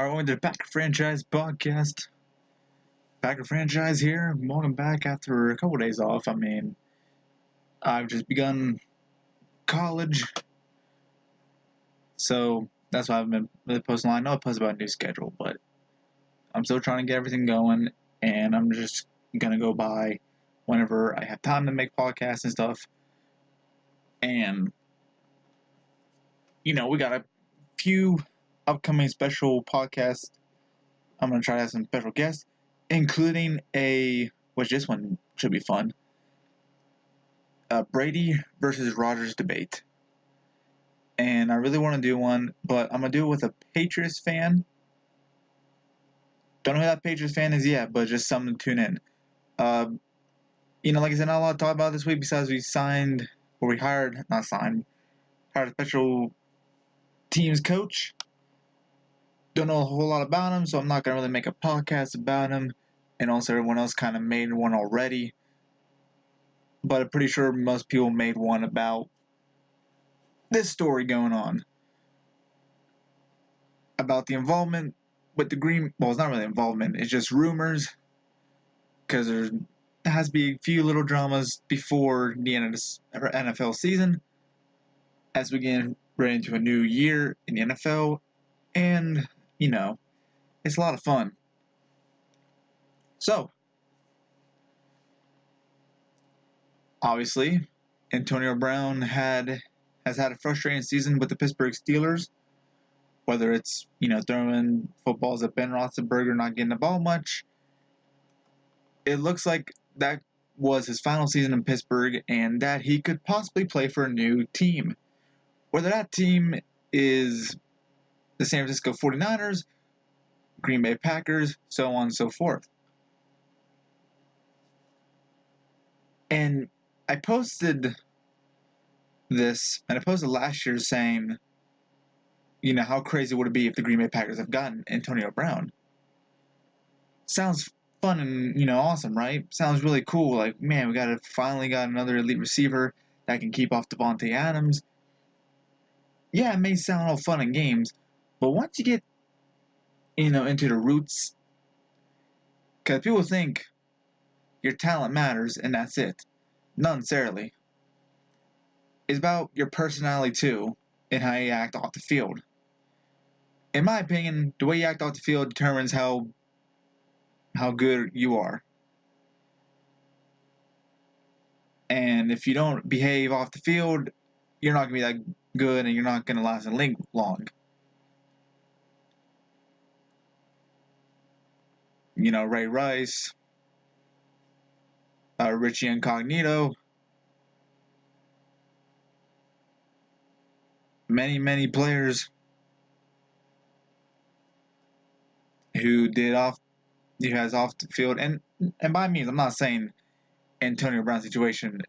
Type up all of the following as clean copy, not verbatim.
Welcome to the Packer Franchise Podcast. Packer Franchise here. Welcome back after a couple days off. I've just begun college, so that's why I've been really posting. I know I post about a new schedule, but I'm still trying to get everything going, and I'm just gonna go by whenever I have time to make podcasts and stuff. And we got a few upcoming special podcasts. I'm gonna try to have some special guests, including which this one should be fun, Brady versus Rodgers debate. And I really want to do one, but I'm gonna do it with a Patriots fan. Don't know who that Patriots fan is yet, but just something to tune in. Like I said, not a lot to talk about this week besides we hired a special teams coach. Don't know a whole lot about him, so I'm not gonna really make a podcast about him. And also, everyone else kind of made one already. But I'm pretty sure most people made one about this story going on. About the involvement with the Green... Well, it's not really involvement. It's just rumors. Because there has to be a few little dramas before the end of the NFL season. As we get ready into a new year in the NFL. And, it's a lot of fun. So, obviously, Antonio Brown has had a frustrating season with the Pittsburgh Steelers. Whether it's, throwing footballs at Ben Roethlisberger, not getting the ball much. It looks like that was his final season in Pittsburgh and that he could possibly play for a new team. Whether that team is the San Francisco 49ers, Green Bay Packers, so on and so forth. And I posted this, and I posted last year saying, how crazy would it be if the Green Bay Packers have gotten Antonio Brown? Sounds fun and, awesome, right? Sounds really cool. Like, man, we finally got another elite receiver that can keep off Davante Adams. Yeah, it may sound all fun and games, but once you get, into the roots, because people think your talent matters and that's it. Not necessarily. It's about your personality too and how you act off the field. In my opinion, the way you act off the field determines how good you are. And if you don't behave off the field, you're not going to be that good and you're not going to last in the league long. Ray Rice, Richie Incognito, many players who has off the field, and by means, I'm not saying Antonio Brown's situation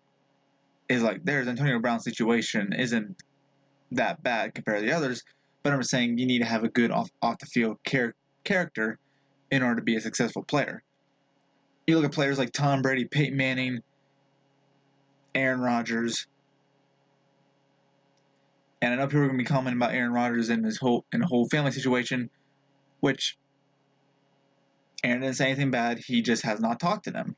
is like theirs. Antonio Brown's situation isn't that bad compared to the others, but I'm saying you need to have a good off the field character in order to be a successful player. You look at players like Tom Brady, Peyton Manning, Aaron Rodgers, and I know people are going to be commenting about Aaron Rodgers and the whole family situation, which Aaron didn't say anything bad. He just has not talked to them.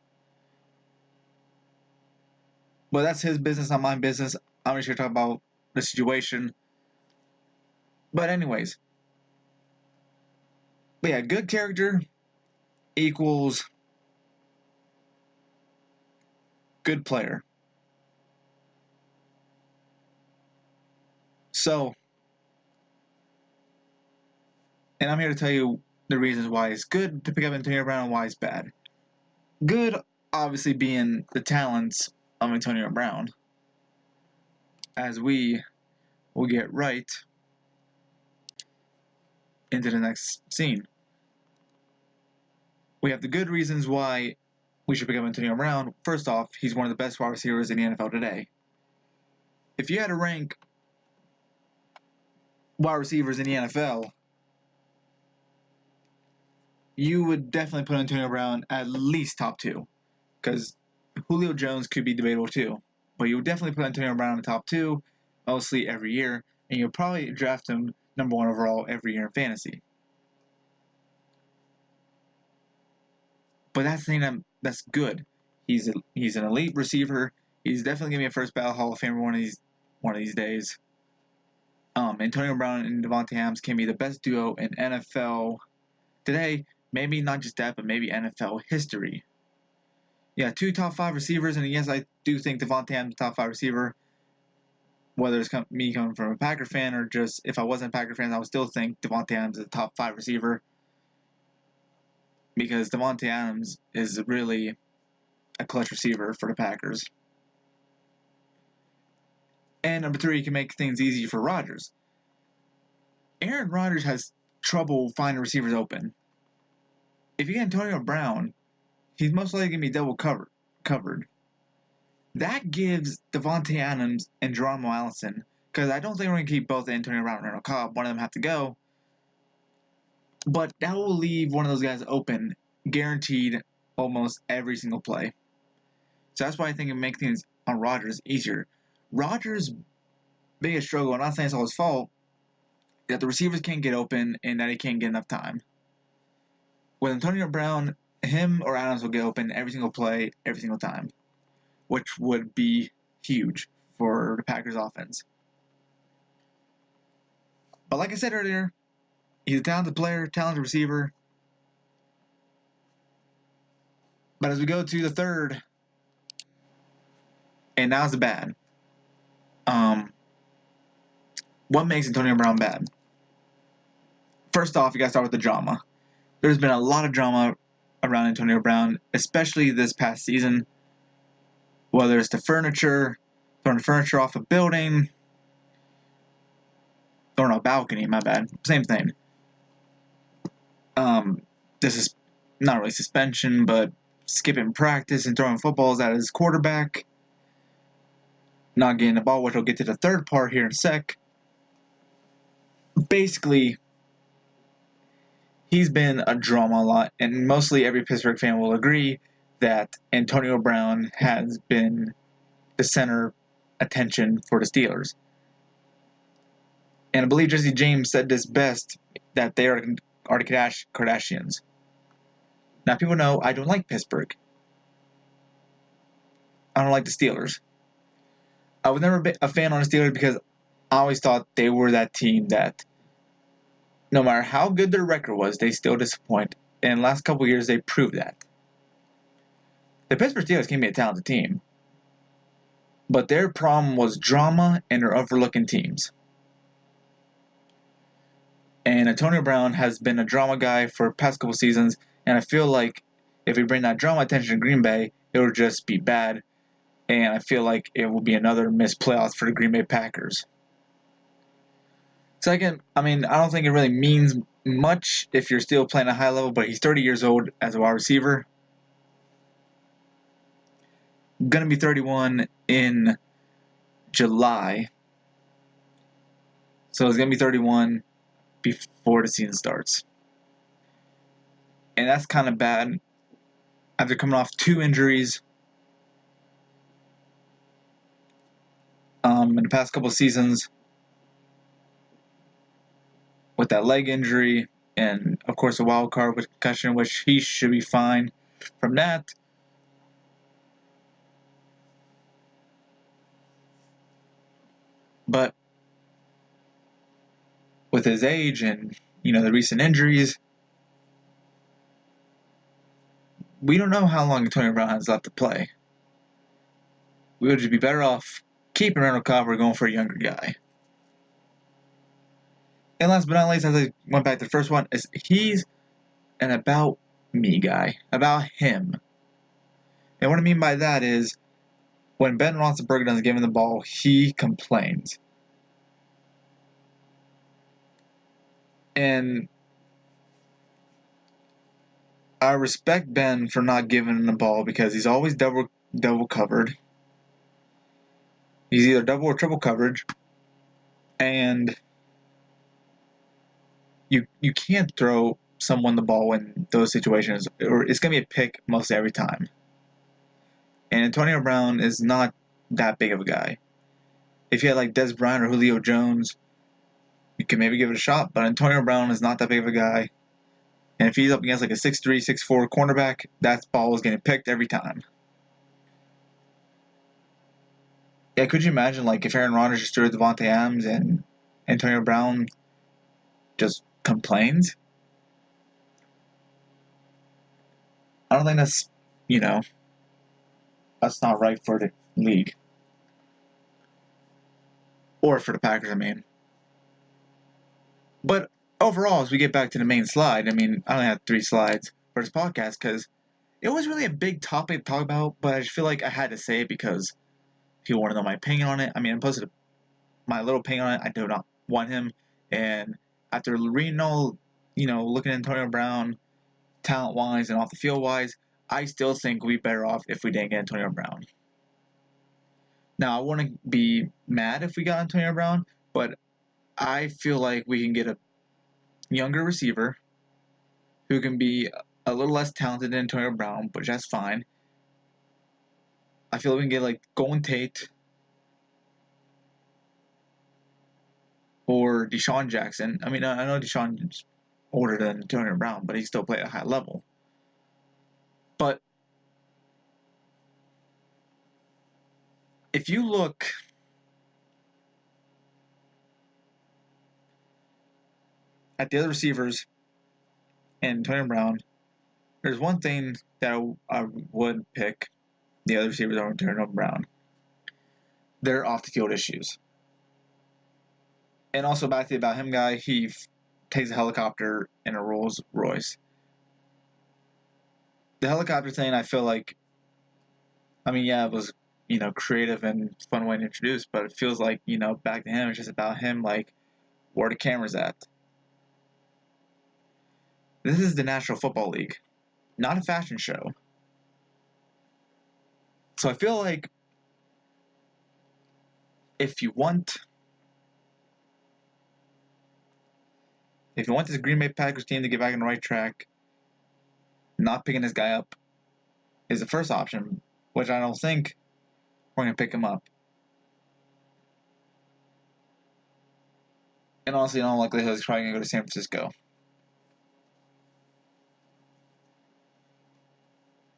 But that's his business, not my business. I'm just here to talk about the situation. But anyways. But yeah, good character equals good player. So, and I'm here to tell you the reasons why it's good to pick up Antonio Brown and why it's bad. Good, obviously, being the talents of Antonio Brown. As we will get right into the next scene. We have the good reasons why we should pick up Antonio Brown. First off, he's one of the best wide receivers in the NFL today. If you had to rank wide receivers in the NFL, you would definitely put Antonio Brown at least top 2. Because Julio Jones could be debatable too. But you would definitely put Antonio Brown in the top 2, mostly every year. And you'll probably draft him number 1 overall every year in fantasy. but that's the thing that's good. He's an elite receiver. He's definitely gonna be a first ballot Hall of Famer one of these days. Antonio Brown and Davante Adams can be the best duo in NFL today. Maybe not just that, but maybe NFL history. Yeah, 2 top 5 receivers, and yes, I do think Davante Adams is a top 5 receiver. Whether it's me coming from a Packer fan or just if I wasn't a Packer fan, I would still think Davante Adams is a top 5 receiver because Davante Adams is really a clutch receiver for the Packers. And number 3, you can make things easy for Rodgers. Aaron Rodgers has trouble finding receivers open. If you get Antonio Brown, he's most likely going to be double covered. That gives Davante Adams and Geronimo Allison, because I don't think we're going to keep both Antonio Brown and Randall Cobb. One of them have to go. But that will leave one of those guys open, guaranteed, almost every single play. So that's why I think it makes things on Rodgers easier. Rodgers' biggest struggle, I'm not saying it's all his fault, that the receivers can't get open and that he can't get enough time. With Antonio Brown, him or Adams will get open every single play, every single time, which would be huge for the Packers offense. But like I said earlier, he's a talented player, talented receiver. But as we go to the third, and now's the bad. What makes Antonio Brown bad? First off, you gotta start with the drama. There's been a lot of drama around Antonio Brown, especially this past season. Whether it's the furniture, throwing furniture off a building, throwing a balcony, my bad. Same thing. This is not really suspension, but skipping practice and throwing footballs at his quarterback. Not getting the ball, which we'll get to the third part here in a sec. Basically, he's been a drama a lot, and mostly every Pittsburgh fan will agree that Antonio Brown has been the center attention for the Steelers. And I believe Jesse James said this best, that they are the Kardashians. Now, people know I don't like Pittsburgh. I don't like the Steelers. I was never a fan on the Steelers because I always thought they were that team that no matter how good their record was, they still disappoint. And in the last couple of years, they proved that. The Pittsburgh Steelers can be a talented team, but their problem was drama and their overlooking teams. And Antonio Brown has been a drama guy for the past couple seasons, and I feel like if we bring that drama attention to Green Bay, it will just be bad, and I feel like it will be another missed playoffs for the Green Bay Packers. Second, I don't think it really means much if you're still playing at a high level, but he's 30 years old as a wide receiver. Gonna be 31 in July. So he's gonna be 31 before the season starts. And that's kind of bad after coming off 2 injuries in the past couple of seasons with that leg injury and, of course, a wild card with concussion, which he should be fine from that. But with his age and, the recent injuries, we don't know how long Antonio Brown has left to play. We would just be better off keeping Randall Cobb or going for a younger guy. And last but not least, as I went back to the first one, is he's an about me guy. About him. And what I mean by that is, when Ben Roethlisberger doesn't give him the ball, he complains. And I respect Ben for not giving him the ball because he's always double covered. He's either double or triple coverage. And you can't throw someone the ball in those situations, or it's going to be a pick most every time. And Antonio Brown is not that big of a guy. If you had like Dez Bryant or Julio Jones, you can maybe give it a shot, but Antonio Brown is not that big of a guy. And if he's up against like a 6'3", 6'4" cornerback, that ball is getting picked every time. Yeah, could you imagine like if Aaron Rodgers just threw Devontae Adams and Antonio Brown just complains? I don't think that's, you know, that's not right for the league. Or for the Packers, I mean. But overall, as we get back to the main slide, I mean, I only had 3 slides for this podcast because it was really a big topic to talk about, but I just feel like I had to say it because people want to know my opinion on it. I mean, I posted my little opinion on it. I do not want him. And after reading all, looking at Antonio Brown, talent-wise and off the field-wise, I still think we'd be better off if we didn't get Antonio Brown. Now, I wouldn't be mad if we got Antonio Brown, but I feel like we can get a younger receiver who can be a little less talented than Antonio Brown, but that's fine. I feel like we can get like Golden Tate or Deshaun Jackson. I mean, I know Deshaun's older than Antonio Brown, but he still played at a high level. But if you look at the other receivers and Antonio Brown, there's one thing that I would pick the other receivers over Antonio Brown. They're off the field issues. And also back to the About Him guy, he takes a helicopter in a Rolls Royce. The helicopter thing, I feel like, I mean, yeah, it was, creative and fun way to introduce, but it feels like, back to him, it's just about him, like, where the camera's at. This is the National Football League, not a fashion show. So I feel like if you want this Green Bay Packers team to get back on the right track, not picking this guy up is the first option, which I don't think we're going to pick him up. And honestly, in all likelihood, he's probably going to go to San Francisco.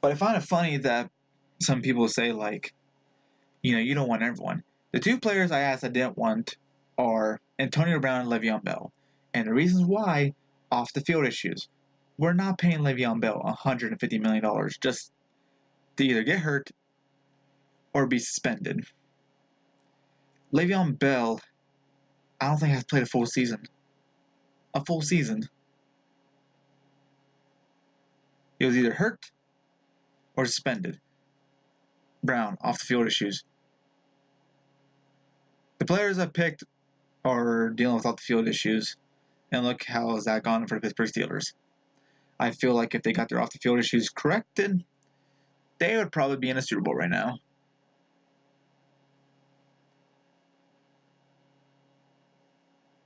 But I find it funny that some people say, like, you don't want everyone. The 2 players I asked I didn't want are Antonio Brown and Le'Veon Bell. And the reasons why, off the field issues. We're not paying Le'Veon Bell $150 million just to either get hurt or be suspended. Le'Veon Bell, I don't think has played a full season. A full season. He was either hurt or suspended. Brown, off the field issues. The players I picked are dealing with off the field issues, and look how has that gone for the Pittsburgh Steelers. I feel like if they got their off the field issues corrected, they would probably be in a Super Bowl right now.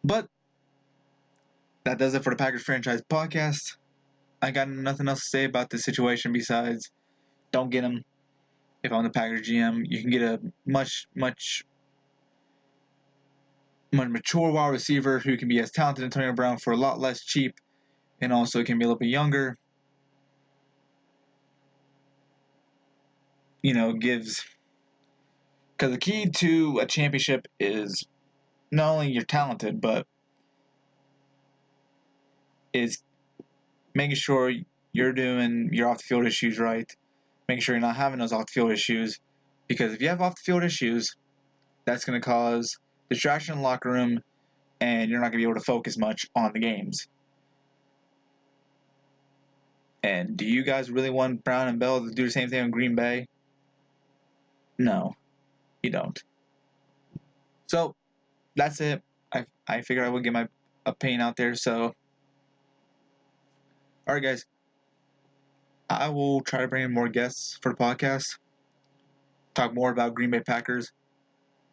But that does it for the Packers Franchise Podcast. I got nothing else to say about this situation besides don't get him. If I'm the Packers GM, you can get a much mature wide receiver who can be as talented as Antonio Brown for a lot less cheap, and also can be a little bit younger. Gives, because the key to a championship is not only you're talented, but is making sure you're doing your off the field issues right, making sure you're not having those off the field issues, because if you have off the field issues, that's going to cause distraction in the locker room, and you're not going to be able to focus much on the games. And do you guys really want Brown and Bell to do the same thing in Green Bay? No, you don't. So that's it. I figured I would get my opinion out there. So, all right, guys. I will try to bring in more guests for the podcast. Talk more about Green Bay Packers.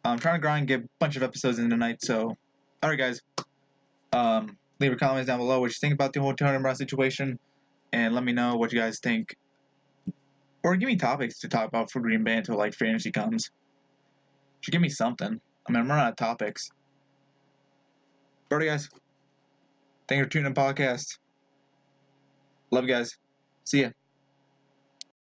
I'm trying to grind and get a bunch of episodes in tonight. So, all right, guys. Leave your comments down below what you think about the whole Antonio Brown situation, and let me know what you guys think. Or give me topics to talk about for Green Bay until like free agency comes. Should give me something. I mean, I'm running out of topics. Alright, guys. Thank you for tuning in the podcast. Love you guys. See ya.